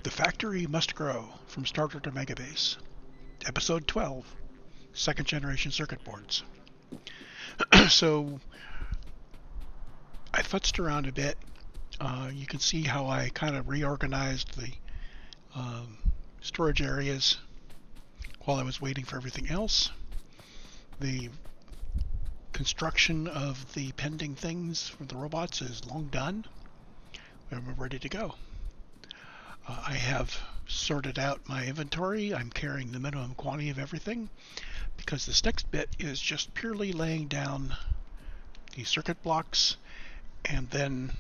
The Factory Must Grow from Starter to Megabase. Episode 12, Second Generation Circuit Boards. So, I futzed around a bit. You can see how I kind of reorganized the storage areas while I was waiting for everything else. The construction of the pending things for the robots is long done, and we're ready to go. I have sorted out my inventory. I'm carrying the minimum quantity of everything because this next bit is just purely laying down the circuit blocks and then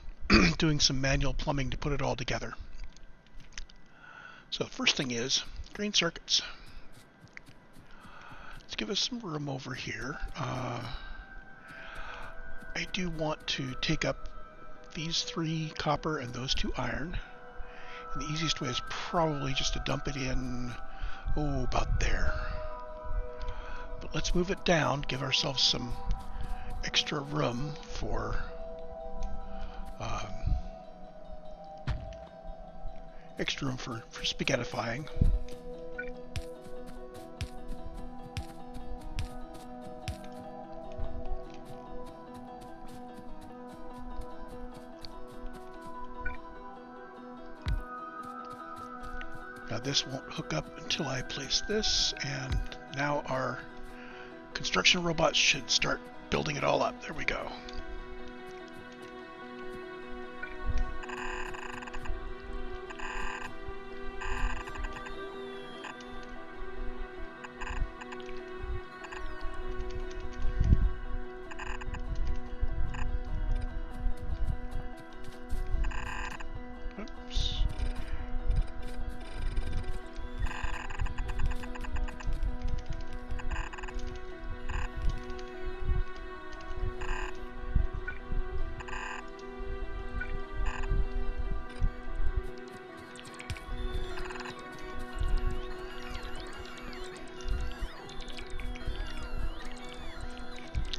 doing some manual plumbing to put it all together. So the first thing is green circuits. Let's give us some room over here. I do want to take up these 3 copper and those 2 iron. And the easiest way is probably just to dump it in, about there. But let's move it down, give ourselves some extra room for spaghettifying. Now this won't hook up until I place this, and now our construction robots should start building it all up. There we go.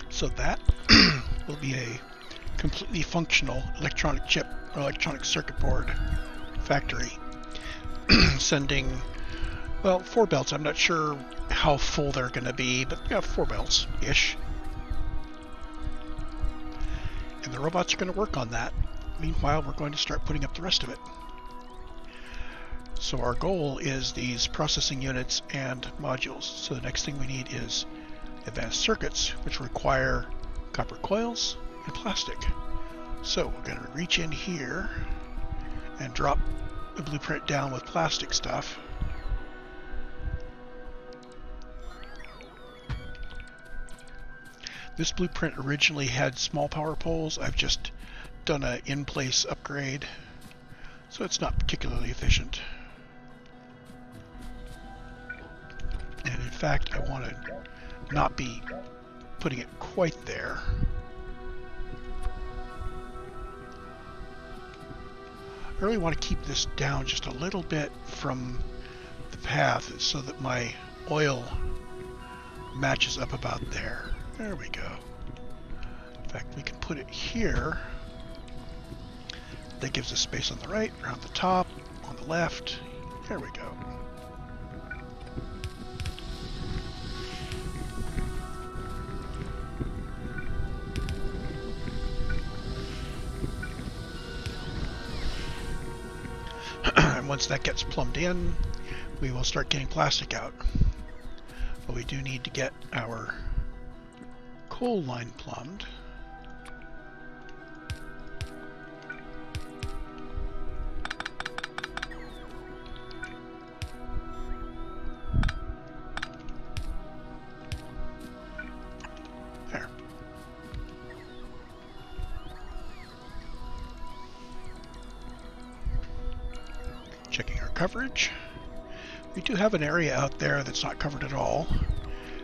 So that will be a completely functional electronic chip or electronic circuit board factory sending, 4 belts. I'm not sure how full they're going to be, but 4 belts-ish. And the robots are going to work on that. Meanwhile, we're going to start putting up the rest of it. So our goal is these processing units and modules. So the next thing we need is advanced circuits, which require copper coils and plastic. So we're going to reach in here and drop the blueprint down with plastic stuff. This blueprint originally had small power poles. I've just done an in-place upgrade, so it's not particularly efficient. And in fact, I want to not be putting it quite there. I really want to keep this down just a little bit from the path so that my oil matches up about there. There we go. In fact, we can put it here. That gives us space on the right, around the top, on the left. There we go. And once that gets plumbed in, we will start getting plastic out. But we do need to get our coal line plumbed. There. Checking our coverage. We do have an area out there that's not covered at all.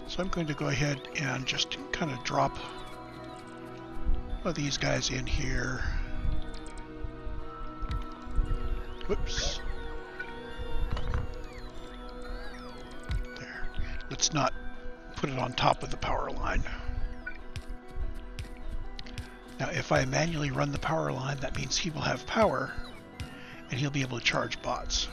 So I'm going to go ahead and just kind of drop one of these guys in here. Whoops. There. Let's not put it on top of the power line. Now, if I manually run the power line, that means he will have power, and he'll be able to charge bots.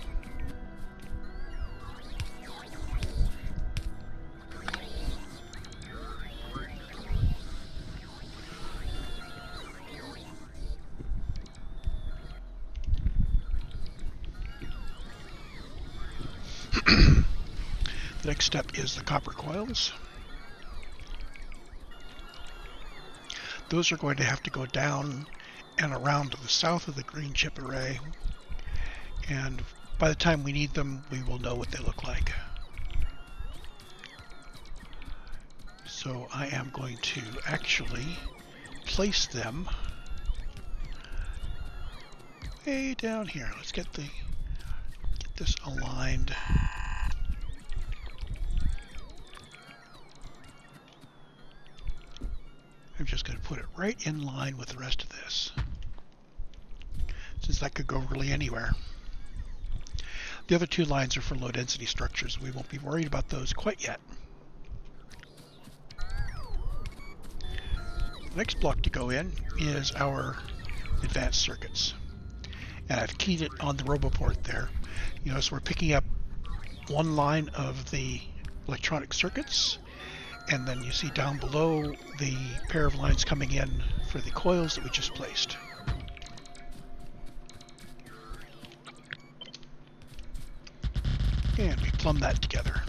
The next step is the copper coils. Those are going to have to go down and around to the south of the green chip array, and by the time we need them, we will know what they look like. So I am going to actually place them way down here. Let's get this aligned. I'm just going to put it right in line with the rest of this, since that could go really anywhere. The other two lines are for low density structures. We won't be worried about those quite yet. The next block to go in is our advanced circuits. And I've keyed it on the RoboPort there. You notice we're picking up one line of the electronic circuits, and then you see down below the pair of lines coming in for the coils that we just placed. And we plumb that together.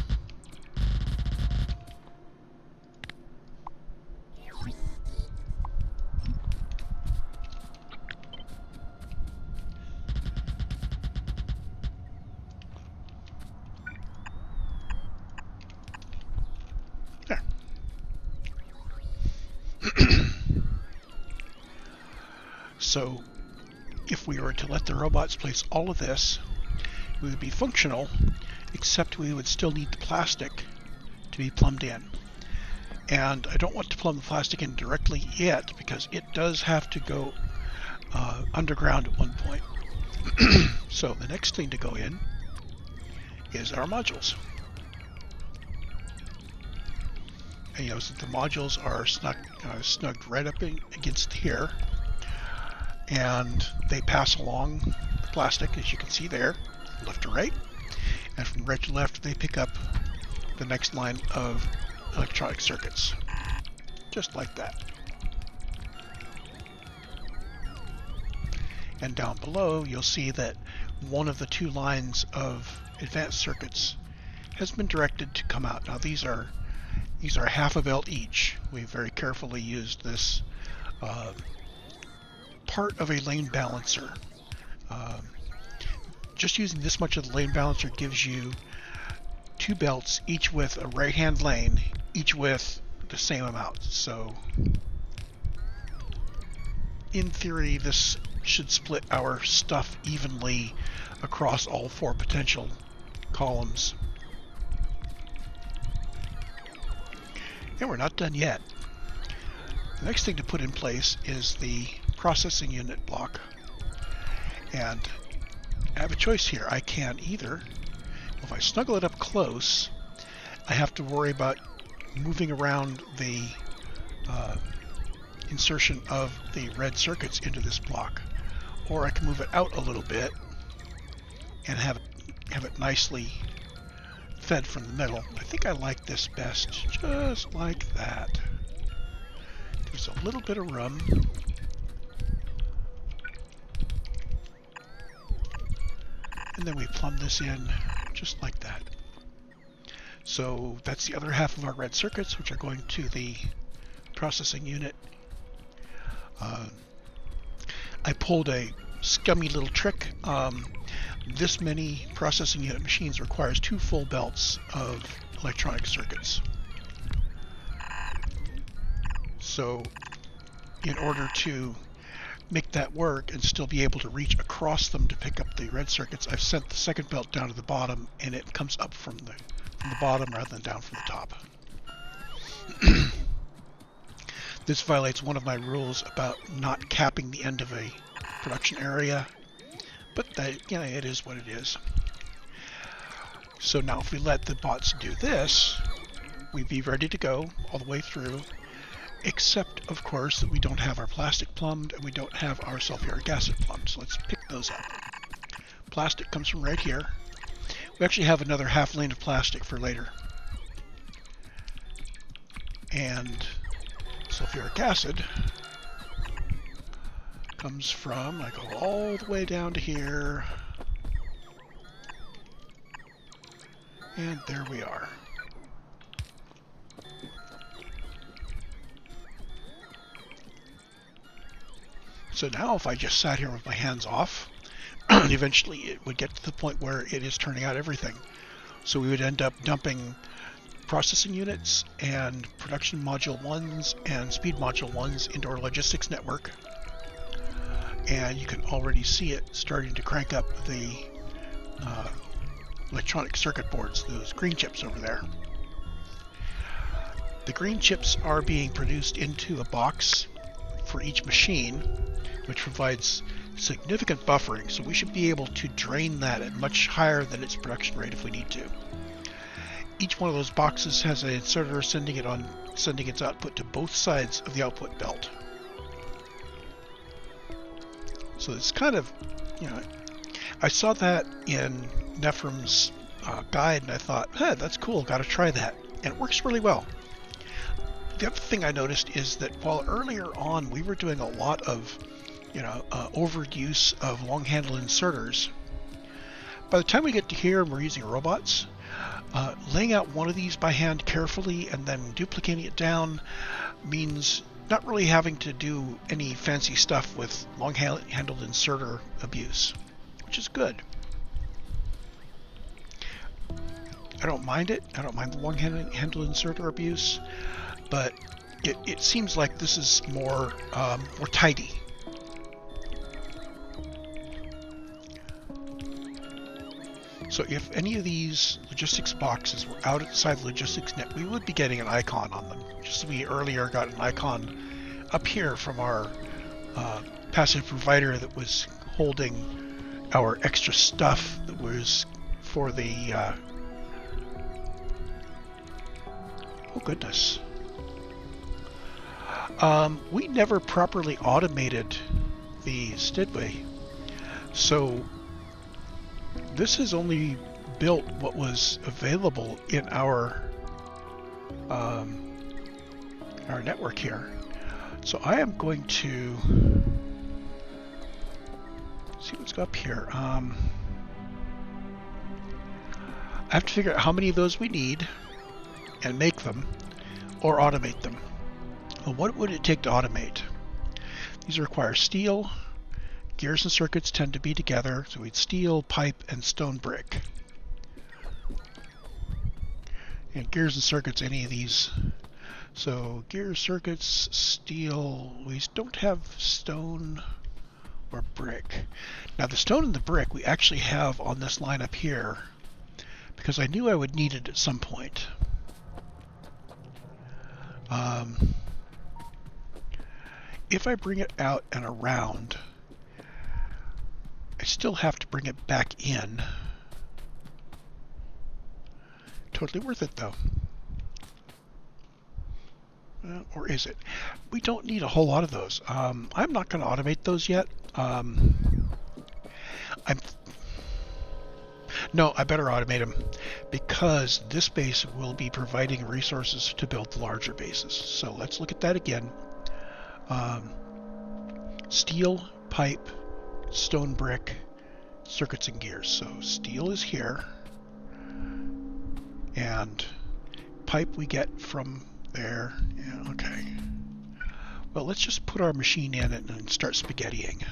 There. So if we were to let the robots place all of this, we would be functional, except we would still need the plastic to be plumbed in. And I don't want to plumb the plastic in directly yet, because it does have to go underground at one point. So the next thing to go in is our modules. And you notice that the modules are snugged right up against here, and they pass along the plastic, as you can see there, left to right, and from right to left they pick up the next line of electronic circuits, just like that. And down below you'll see that one of the two lines of advanced circuits has been directed to come out. Now these are half a belt each. We very carefully used this part of a lane balancer. Just using this much of the lane balancer gives you two belts, each with a right-hand lane, each with the same amount. So in theory, this should split our stuff evenly across all four potential columns. And we're not done yet. The next thing to put in place is the processing unit block. And I have a choice here. I can either, if I snuggle it up close, I have to worry about moving around the insertion of the red circuits into this block, or I can move it out a little bit and have it nicely fed from the middle. I think I like this best, just like that. Gives a little bit of room. And then we plumb this in just like that. So that's the other half of our red circuits, which are going to the processing unit. I pulled a scummy little trick. This many processing unit machines requires 2 full belts of electronic circuits. So in order to make that work and still be able to reach across them to pick up the red circuits, I've sent the second belt down to the bottom, and it comes up from the bottom rather than down from the top. This violates one of my rules about not capping the end of a production area, but that, it is what it is. So now if we let the bots do this, we'd be ready to go all the way through, except of course that we don't have our plastic plumbed and we don't have our sulfuric acid plumbed. So let's pick those up. Plastic comes from right here. We actually have another half lane of plastic for later. And sulfuric acid comes from, I go all the way down to here, And there we are. So now if I just sat here with my hands off, eventually it would get to the point where it is turning out everything. So we would end up dumping processing units and production module 1s and speed module 1s into our logistics network. And you can already see it starting to crank up the electronic circuit boards, those green chips over there. The green chips are being produced into a box for each machine, which provides significant buffering, so we should be able to drain that at much higher than its production rate if we need to. Each one of those boxes has an inserter sending its output to both sides of the output belt. So it's kind of, I saw that in Nephrem's guide and I thought, hey, that's cool, gotta try that. And it works really well. The other thing I noticed is that while earlier on we were doing a lot of, overuse of long handle inserters, by the time we get to here and we're using robots, laying out one of these by hand carefully and then duplicating it down means not really having to do any fancy stuff with long-handled inserter abuse, which is good. I don't mind it. I don't mind the long-handled inserter abuse, but it seems like this is more tidy. So if any of these logistics boxes were outside the logistics net, we would be getting an icon on them. Just as we earlier got an icon up here from our passive provider that was holding our extra stuff that was for the... oh goodness. We never properly automated these, did we? So this has only built what was available in our network here. So I am going to see what's up here. I have to figure out how many of those we need and make them or automate them. Well, what would it take to automate? These require steel. Gears and circuits tend to be together, so we'd steel, pipe, and stone brick. And gears and circuits, any of these. So gears, circuits, steel. We don't have stone or brick. Now the stone and the brick we actually have on this line up here because I knew I would need it at some point. If I bring it out and around, I still have to bring it back in. Totally worth it though. Or is it? We don't need a whole lot of those. I'm not going to automate those yet. No, I better automate them because this base will be providing resources to build the larger bases. So let's look at that again. Steel, pipe, stone brick, circuits and gears. So steel is here and pipe we get from there. Yeah, okay. Well, let's just put our machine in it and start spaghettiing.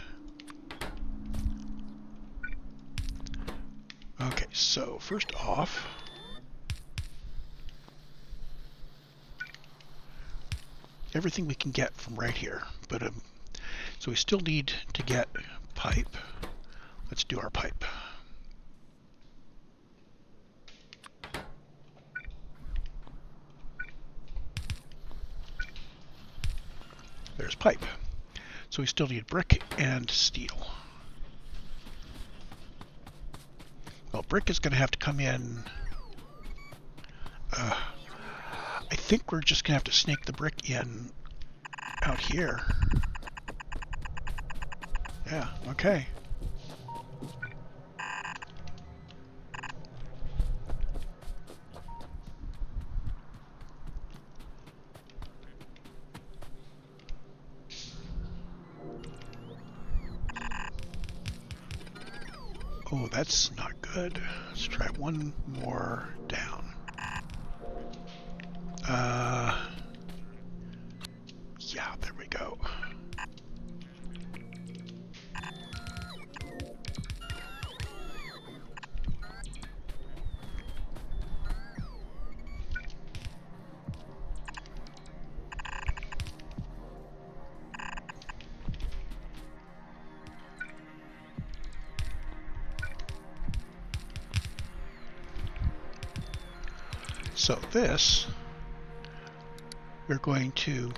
Okay, so first off, everything we can get from right here, but so we still need to get pipe. Let's do our pipe. There's pipe. So we still need brick and steel. Well, brick is going to have to come in. I think we're just going to have to snake the brick in out here. Yeah, okay. Oh, that's not good. Good. Let's try one more down. Yeah, there we go. So this, we're going to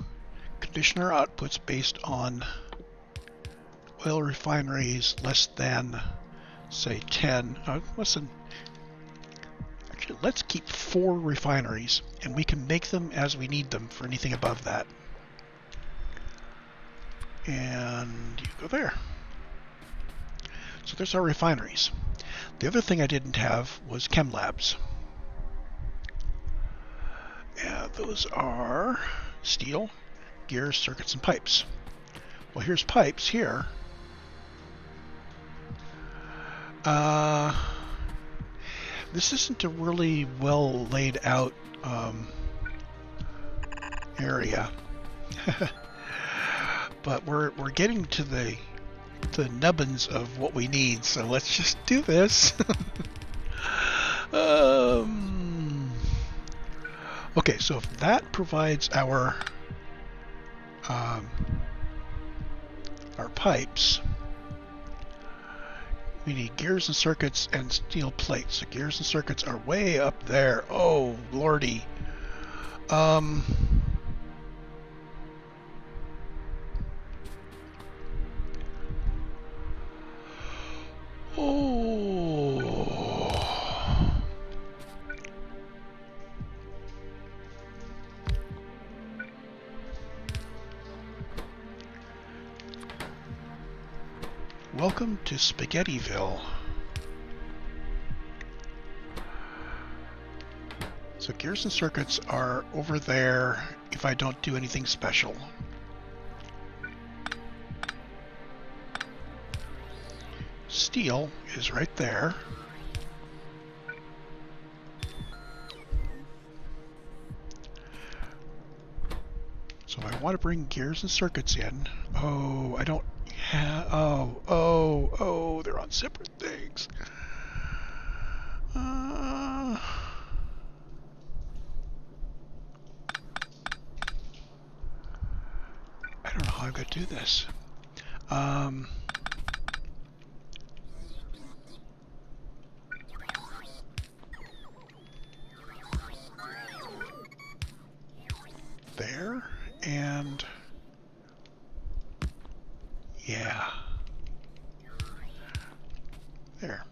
condition our outputs based on oil refineries less than, say, 10. Actually, let's keep 4 refineries, and we can make them as we need them for anything above that. And you go there. So there's our refineries. The other thing I didn't have was chem labs. Those are steel, gears, circuits, and pipes. Well, here's pipes here. This isn't a really well laid out area, but we're getting to the nubbins of what we need. So let's just do this. Okay, so if that provides our pipes, we need gears and circuits and steel plates. So gears and circuits are way up there. Oh, lordy. Welcome to Spaghettiville. So gears and circuits are over there if I don't do anything special. Steel is right there. So I want to bring gears and circuits in. Oh, I don't have... Oh, they're on separate things. I don't know how I'm going to do this. There, and yeah, there.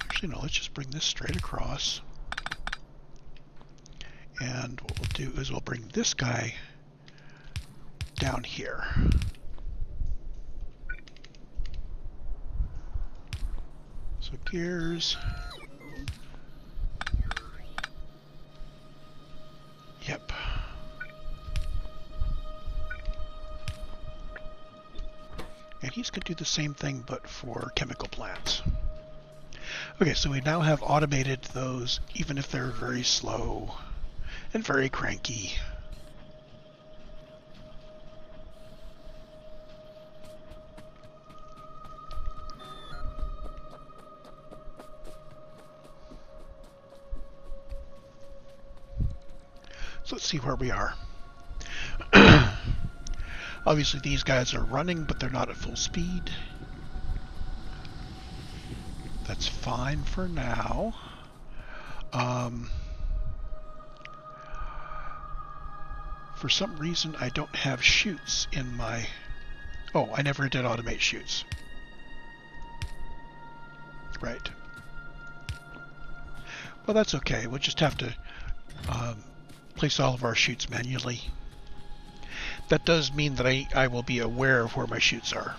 Actually, no, let's just bring this straight across. And what we'll do is we'll bring this guy down here. So gears. Yep. And he's going to do the same thing, but for chemical plants. Okay, so we now have automated those, even if they're very slow and very cranky. So let's see where we are. Obviously these guys are running, but they're not at full speed. That's fine for now. For some reason I don't have chutes in my... Oh, I never did automate chutes. Right. Well, that's okay. We'll just have to place all of our chutes manually. That does mean that I will be aware of where my chutes are.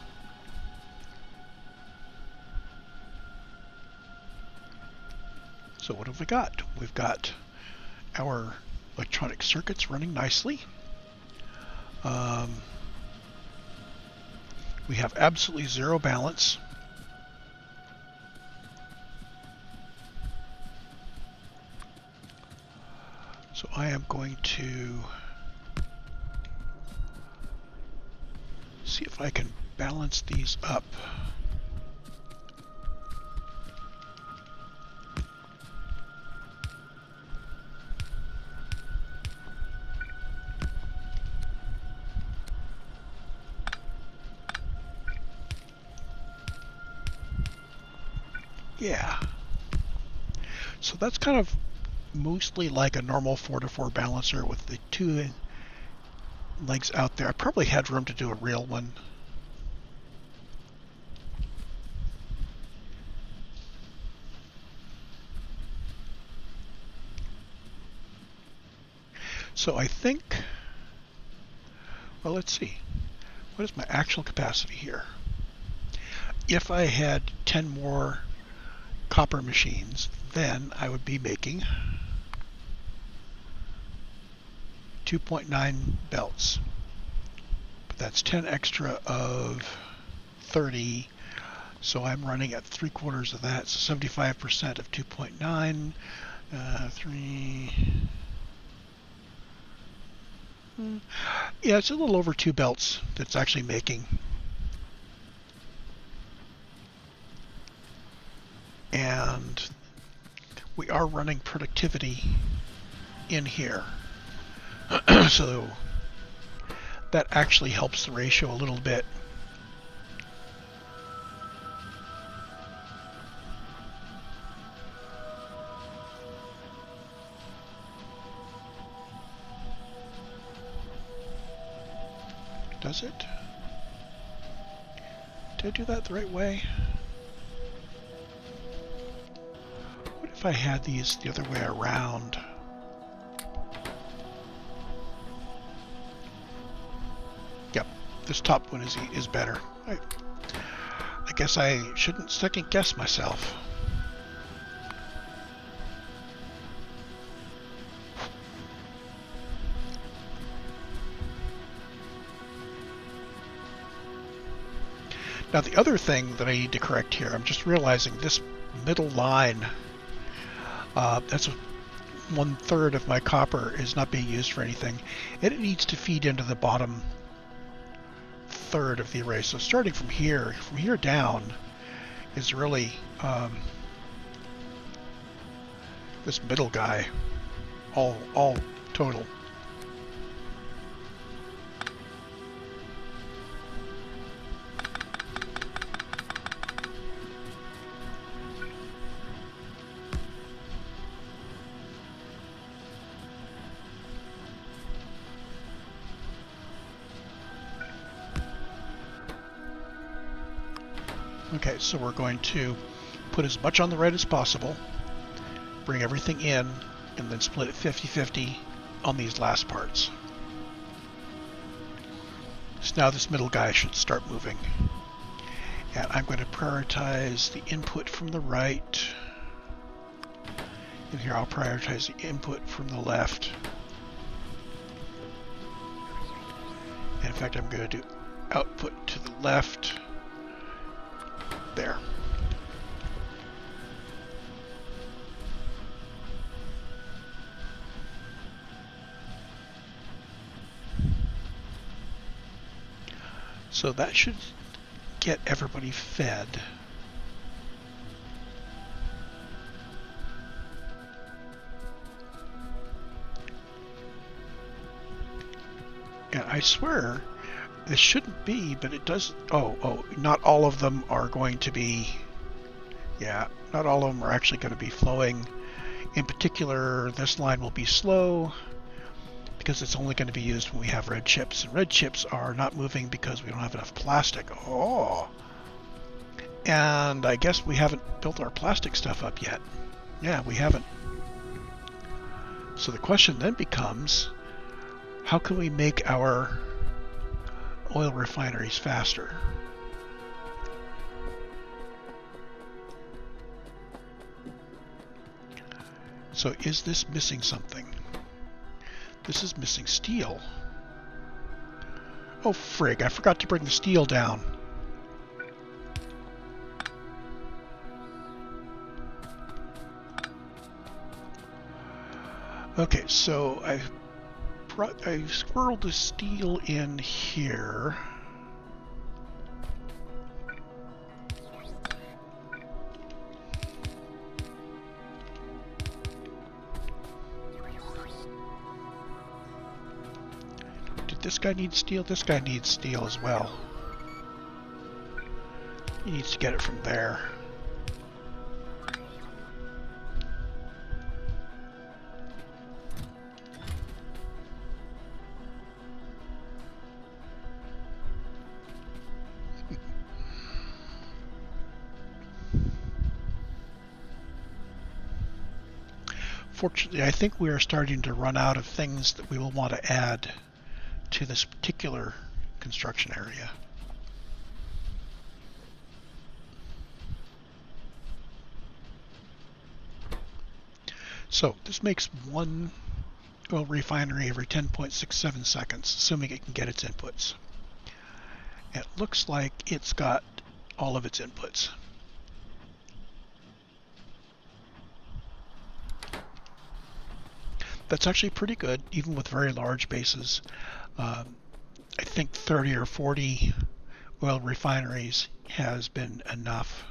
So what have we got? We've got our electronic circuits running nicely. We have absolutely zero balance. So I am going to see if I can balance these up. Yeah. So that's kind of mostly like a normal 4-to-4 balancer with the two legs out there. I probably had room to do a real one. So I think, well, let's see. What is my actual capacity here? If I had 10 more copper machines, then I would be making 2.9 belts. But that's 10 extra of 30. So I'm running at 3/4 of that. So 75% of 2.9. 3. Yeah, it's a little over 2 belts that's actually making. And we are running productivity in here. So that actually helps the ratio a little bit. Does it? Did I do that the right way? What if I had these the other way around? Yep, this top one is better. I guess I shouldn't second guess myself. Now the other thing that I need to correct here, I'm just realizing this middle line, that's 1/3 of my copper is not being used for anything, and it needs to feed into the bottom third of the array. So starting from here down is really this middle guy, all total. Okay, so we're going to put as much on the right as possible, bring everything in, and then split it 50-50 on these last parts. So now this middle guy should start moving. And I'm going to prioritize the input from the right. And here I'll prioritize the input from the left. And in fact, I'm going to do output to the left. There. So that should get everybody fed. And I swear this shouldn't be, but it does. Oh, not all of them are going to be. Yeah, not all of them are actually going to be flowing. In particular, this line will be slow because it's only going to be used when we have red chips. And red chips are not moving because we don't have enough plastic. Oh. And I guess we haven't built our plastic stuff up yet. Yeah, we haven't. So the question then becomes, how can we make our oil refineries faster? So is this missing something? This is missing steel. Oh frig, I forgot to bring the steel down. Okay, so I squirreled the steel in here. Did this guy need steel? This guy needs steel as well. He needs to get it from there. Fortunately, I think we are starting to run out of things that we will want to add to this particular construction area. So this makes one oil refinery every 10.67 seconds, assuming it can get its inputs. It looks like it's got all of its inputs. That's actually pretty good, even with very large bases. I think 30 or 40 oil refineries has been enough.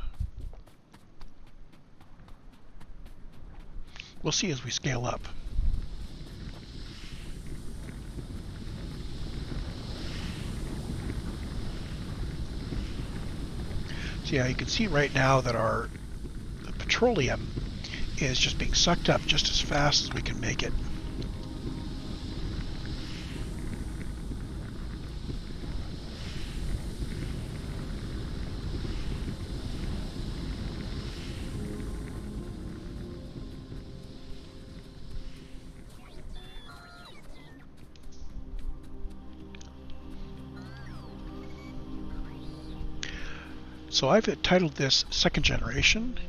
We'll see as we scale up. So yeah, you can see right now that our petroleum is just being sucked up just as fast as we can make it. So I've titled this second generation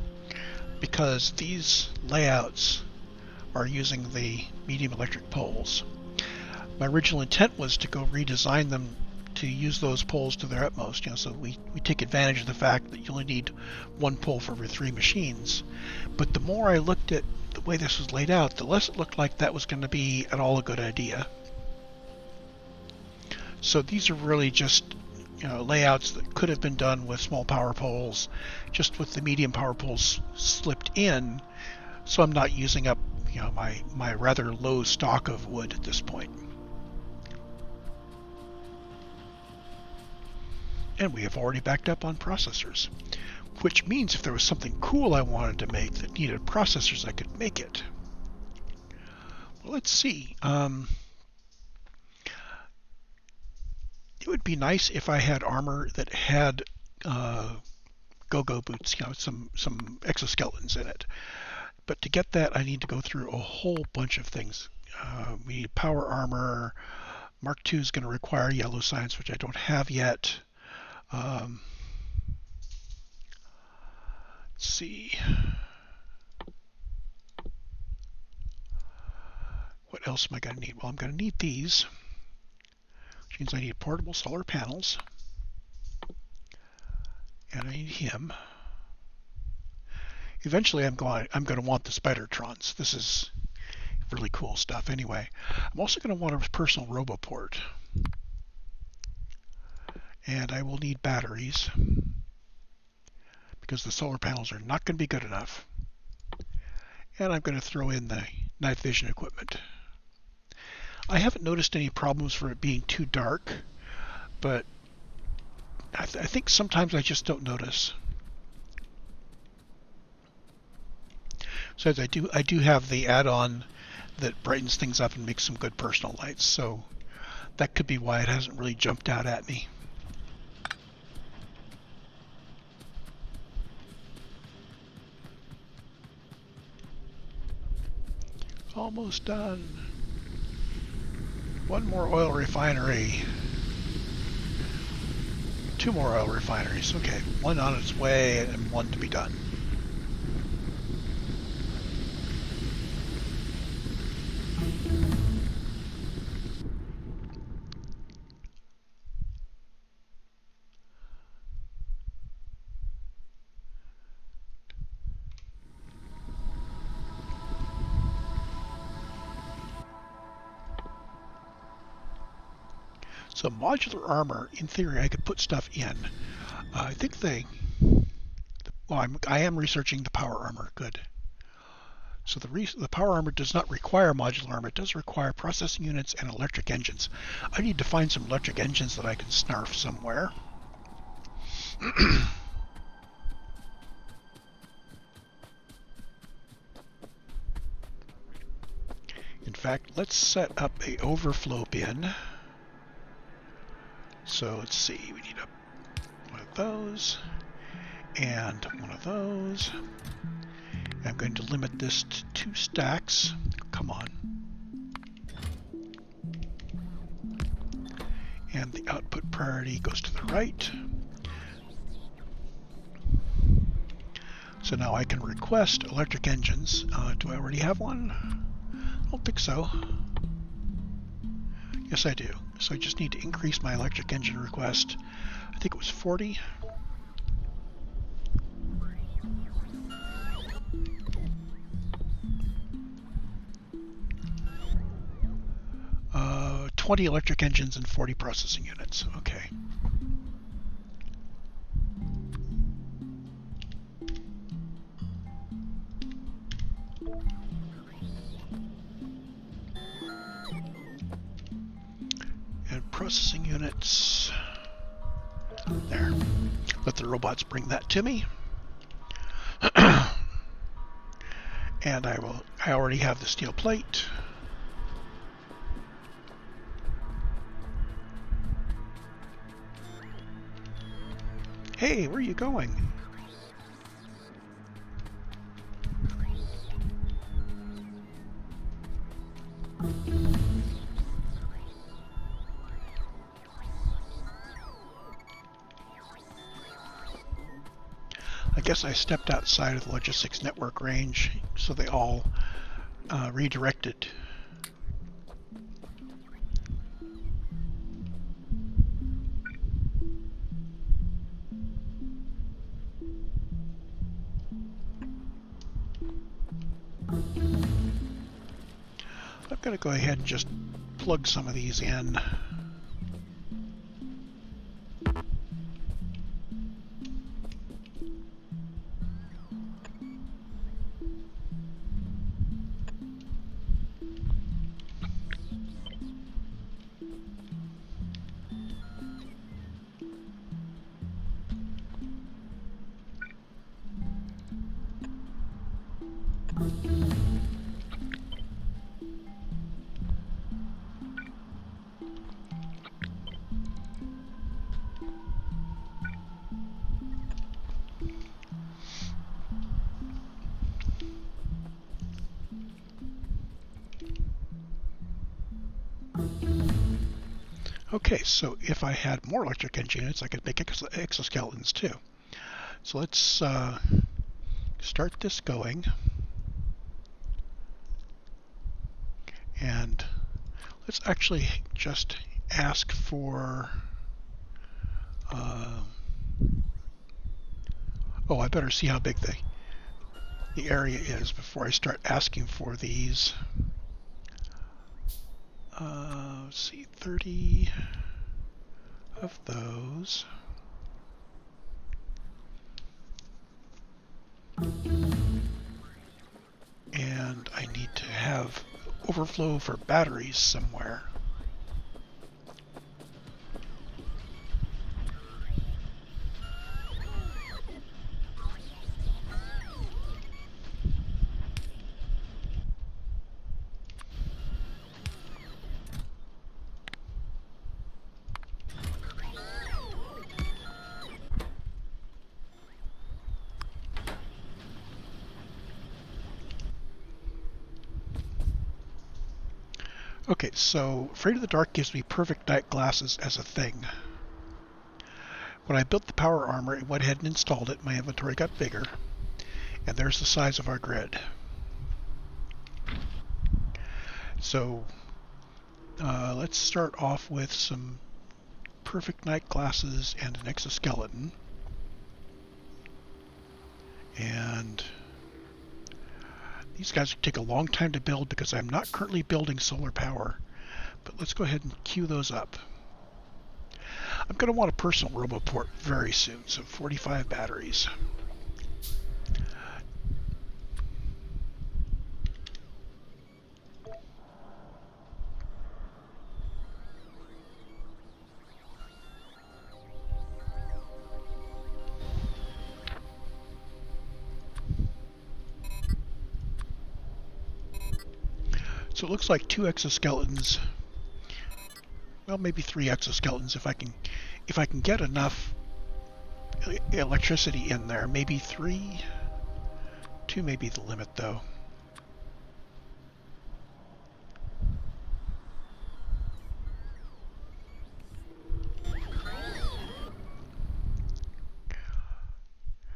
because these layouts are using the medium electric poles. My original intent was to go redesign them to use those poles to their utmost, so we take advantage of the fact that you only need one pole for every 3 machines. But the more I looked at the way this was laid out, the less it looked like that was going to be at all a good idea. So these are really just layouts that could have been done with small power poles, just with the medium power poles slipped in, so I'm not using up my rather low stock of wood at this point. And we have already backed up on processors, which means if there was something cool I wanted to make that needed processors, I could make it. Well, let's see. It would be nice if I had armor that had go-go boots, some exoskeletons in it. But to get that, I need to go through a whole bunch of things. We need power armor. Mark II is going to require yellow science, which I don't have yet. Let's see. What else am I going to need? Well, I'm going to need these, which means I need portable solar panels. And I need him. Eventually, I'm going to want the Spidertrons. This is really cool stuff anyway. I'm also going to want a personal roboport. And I will need batteries because the solar panels are not going to be good enough. And I'm going to throw in the night vision equipment. I haven't noticed any problems for it being too dark, but I think sometimes I just don't notice. So I do have the add-on that brightens things up and makes some good personal lights, so that could be why it hasn't really jumped out at me. Almost done. One more oil refinery. 2 more oil refineries. Okay, one on its way and one to be done. So modular armor, in theory, I could put stuff in. I think well, I am researching the power armor. Good. So the power armor does not require modular armor. It does require processing units and electric engines. I need to find some electric engines that I can snarf somewhere. In fact, let's set up a overflow bin. So let's see, we need one of those and one of those. I'm going to limit this to 2 stacks. Come on. And the output priority goes to the right. So now I can request electric engines. Do I already have one? I don't think so. Yes, I do. So I just need to increase my electric engine request. I think it was 40. 20 electric engines and 40 processing units. Okay. And processing units. There. Let the robots bring that to me. And I already have the steel plate. Hey, where are you going? I guess I stepped outside of the logistics network range, so they all redirected. I'm going to go ahead and just plug some of these in. Okay, so if I had more electric engine units, I could make exoskeletons too. So let's start this going. And let's actually just ask for... oh, I better see how big the area is before I start asking for these. Let's see, 30 of those. And I need to have overflow for batteries somewhere. Okay, so Afraid of the Dark gives me perfect night glasses as a thing. When I built the power armor and went ahead and installed it, my inventory got bigger. And there's the size of our grid. So let's start off with some perfect night glasses and an exoskeleton. And these guys take a long time to build because I'm not currently building solar power. But let's go ahead and queue those up. I'm going to want a personal roboport very soon, so 45 batteries. So it looks like 2 exoskeletons. Well, maybe 3 exoskeletons if I can get enough electricity in there. Maybe 3. 2 may be the limit, though.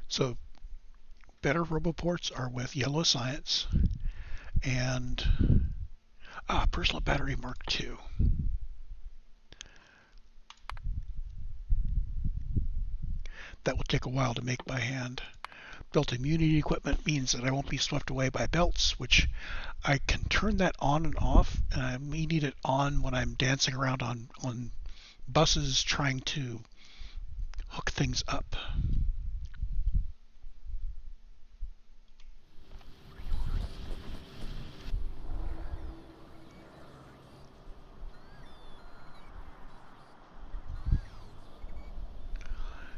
So better roboports are with Yellow Science and Personal Battery Mark II. That will take a while to make by hand. Belt immunity equipment means that I won't be swept away by belts, which I can turn that on and off, and I may need it on when I'm dancing around on buses trying to hook things up.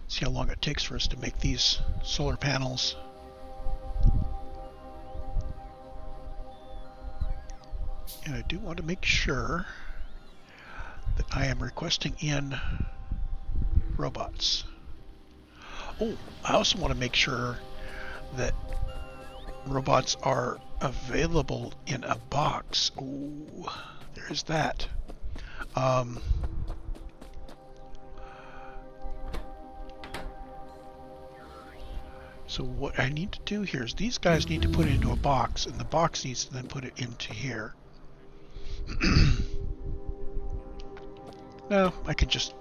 See how long it takes for us to make these solar panels. And I do want to make sure that I am requesting in robots. Oh, I also want to make sure that robots are available in a box. Oh, there's that. So what I need to do here is these guys need to put it into a box, and the box needs to then put it into here. No, I can just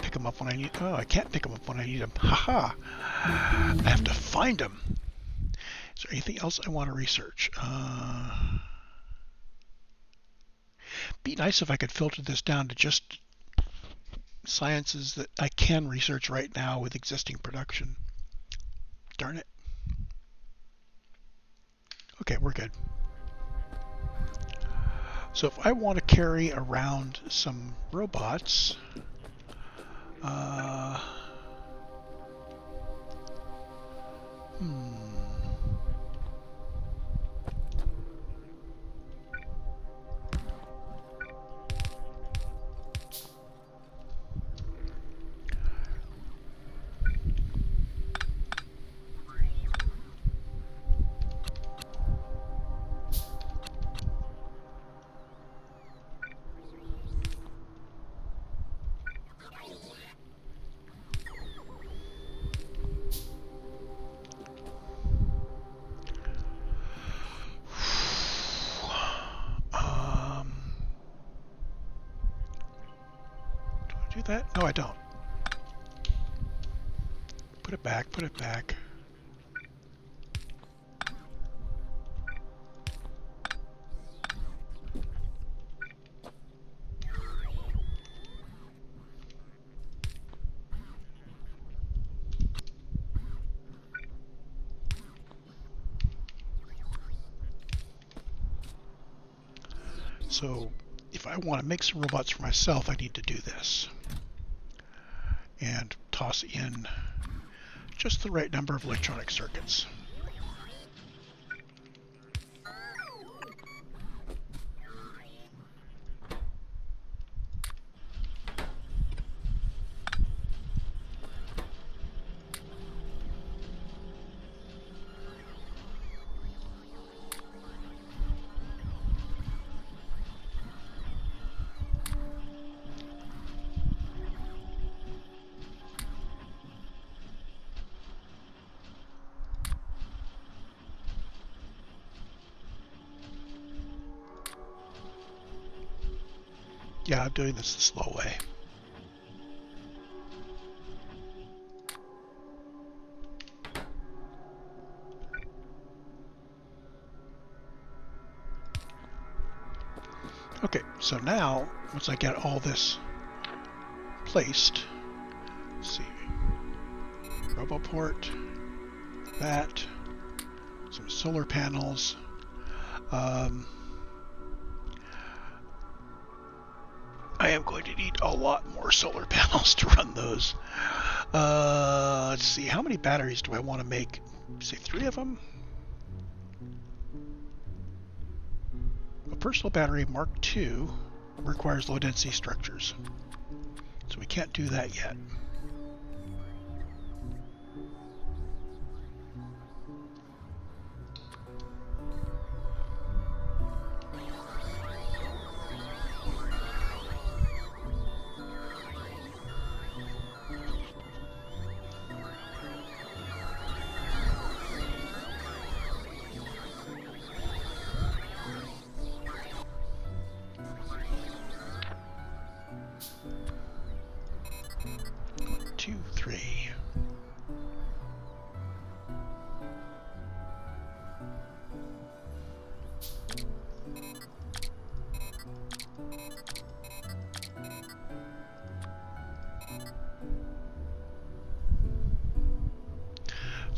pick them up when I need. Oh, I can't pick them up when I need them. Haha! I have to find them. Is there anything else I want to research? Be nice if I could filter this down to just sciences that I can research right now with existing production. Darn it. Okay, we're good. So if I want to carry around some robots, do that? No, I don't. Put it back, put it back. So if I want to make some robots for myself, I need to do this. And toss in just the right number of electronic circuits. Yeah, I'm doing this the slow way. Okay, so now, once I get all this placed. Let's see. Roboport. That. Some solar panels. I am going to need a lot more solar panels to run those. Let's see, how many batteries do I want to make? Say 3 of them? A personal battery Mark II requires low density structures. So we can't do that yet.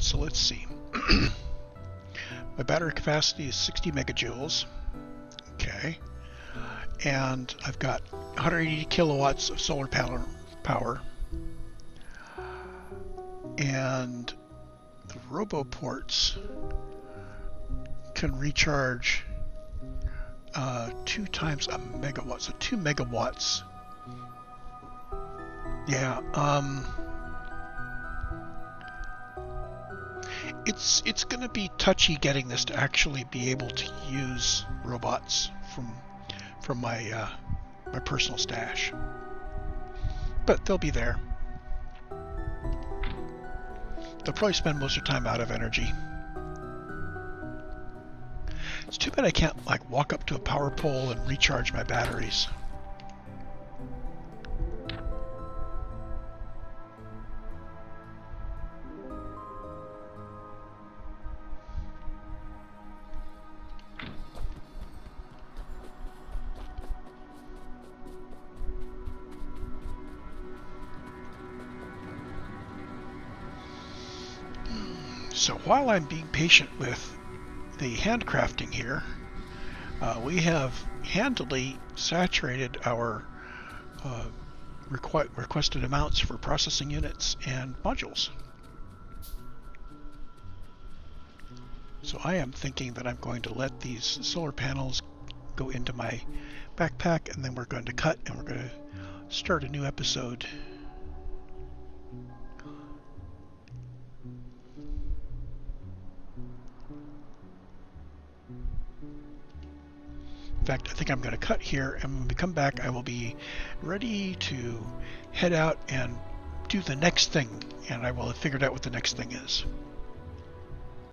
So let's see. My battery capacity is 60 megajoules. Okay. And I've got 180 kilowatts of solar power. And the RoboPorts can recharge 2 times a megawatt, so 2 megawatts. Yeah, it's going to be touchy getting this to actually be able to use robots from my my personal stash, but they'll be there. They'll probably spend most of their time out of energy. It's too bad I can't like walk up to a power pole and recharge my batteries. So while I'm being patient with the handcrafting here, we have handily saturated our requested amounts for processing units and modules. So I am thinking that I'm going to let these solar panels go into my backpack, and then we're going to cut and we're going to start a new episode. In fact, I think I'm going to cut here, and when we come back, I will be ready to head out and do the next thing, and I will have figured out what the next thing is.